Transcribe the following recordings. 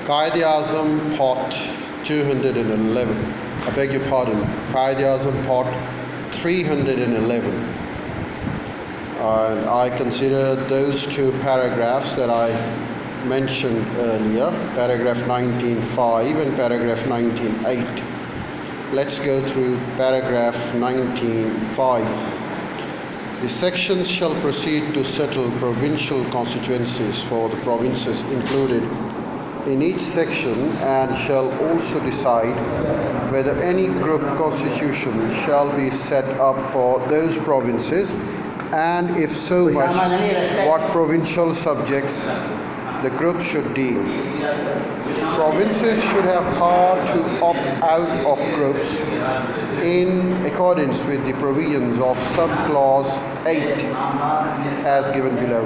Quaid Azam Part 211. I beg your pardon. Quaid Azam Part 311. And I consider those two paragraphs that I mentioned earlier, paragraph 19.5 and paragraph 19.8. Let's go through paragraph 19.5. The sections shall proceed to settle provincial constituencies for the provinces included in each section and shall also decide whether any group constitution shall be set up for those provinces, and if so much, what provincial subjects the group should deal. Provinces should have power to opt out of groups in accordance with the provisions of subclause 8 as given below.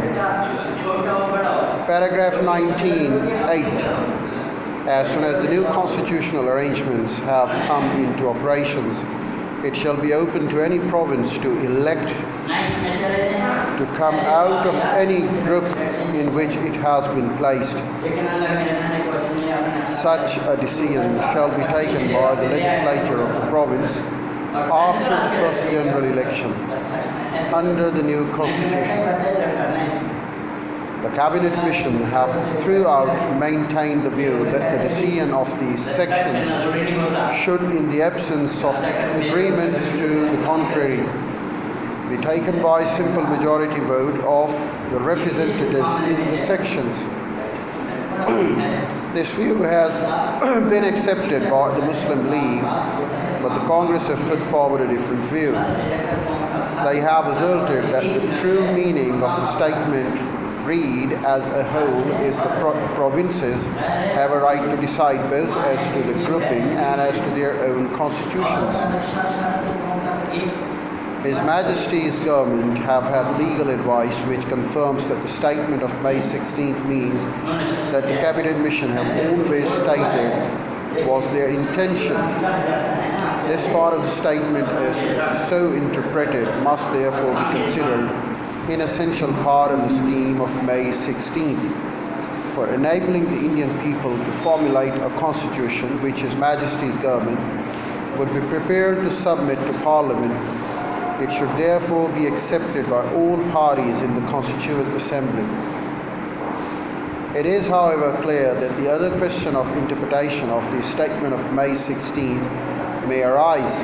Paragraph 19.8. As soon as the new constitutional arrangements have come into operations, it shall be open to any province to elect to come out of any group in which it has been placed. Such a decision shall be taken by the legislature of the province after the first general election under the new constitution. The Cabinet Mission have throughout maintained the view that the decision of the sections should, in the absence of agreements to the contrary, be taken by simple majority vote of the representatives in the sections. This view has been accepted by the Muslim League, but the Congress have put forward a different view. They have asserted that the true meaning of the statement read as a whole is the provinces have a right to decide both as to the grouping and as to their own constitutions. His Majesty's government have had legal advice which confirms that the statement of May 16th means that the Cabinet Mission have always stated was their intention. This part of the statement, as so interpreted, must therefore be considered an essential part of the scheme of May 16th for enabling the Indian people to formulate a constitution which His Majesty's government would be prepared to submit to Parliament. It should therefore be accepted by all parties in the Constituent Assembly. It is, however, clear that the other question of interpretation of the statement of May 16th may arise,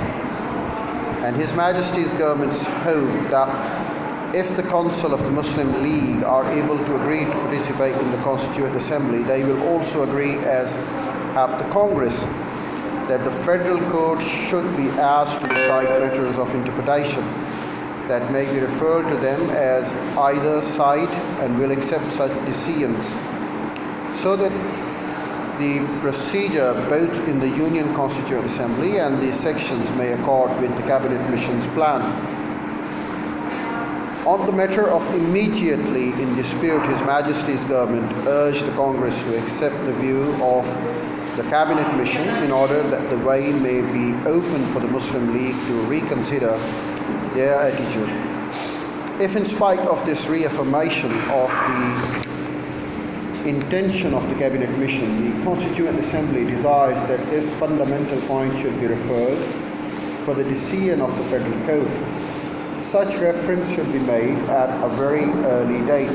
and His Majesty's government's hope that if the Council of the Muslim League are able to agree to participate in the Constituent Assembly, they will also agree, as have the Congress, that the Federal Court should be asked to decide matters of interpretation that may be referred to them as either side and will accept such decisions, so that the procedure both in the Union Constituent Assembly and the sections may accord with the Cabinet Mission's plan. On the matter of immediately in dispute, His Majesty's government urged the Congress to accept the view of the Cabinet Mission in order that the way may be open for the Muslim League to reconsider their attitude. If in spite of this reaffirmation of the intention of the Cabinet Mission, the Constituent Assembly desires that this fundamental point should be referred for the decision of the Federal Code, such reference should be made at a very early date.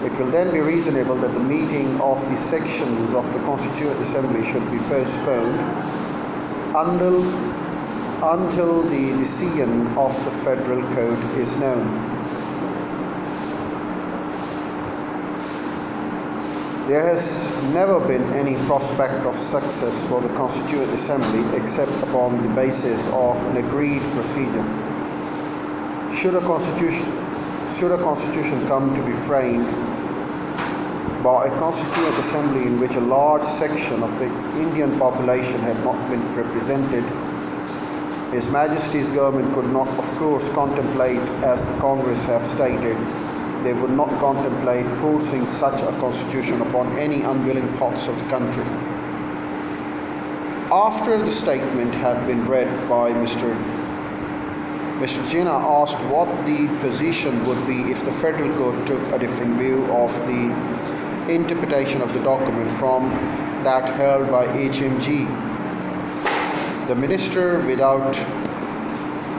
It will then be reasonable that the meeting of the sections of the Constituent Assembly should be postponed until the decision of the Federal Code is known. There has never been any prospect of success for the Constituent Assembly except upon the basis of an agreed procedure. Should a constitution come to be framed by a Constituent Assembly in which a large section of the Indian population had not been represented, His Majesty's government could not, of course, contemplate, as the Congress have stated, they would not contemplate forcing such a constitution upon any unwilling parts of the country. After the statement had been read by Mr. Jinnah asked what the position would be if the Federal Court took a different view of the interpretation of the document from that held by HMG. The minister, without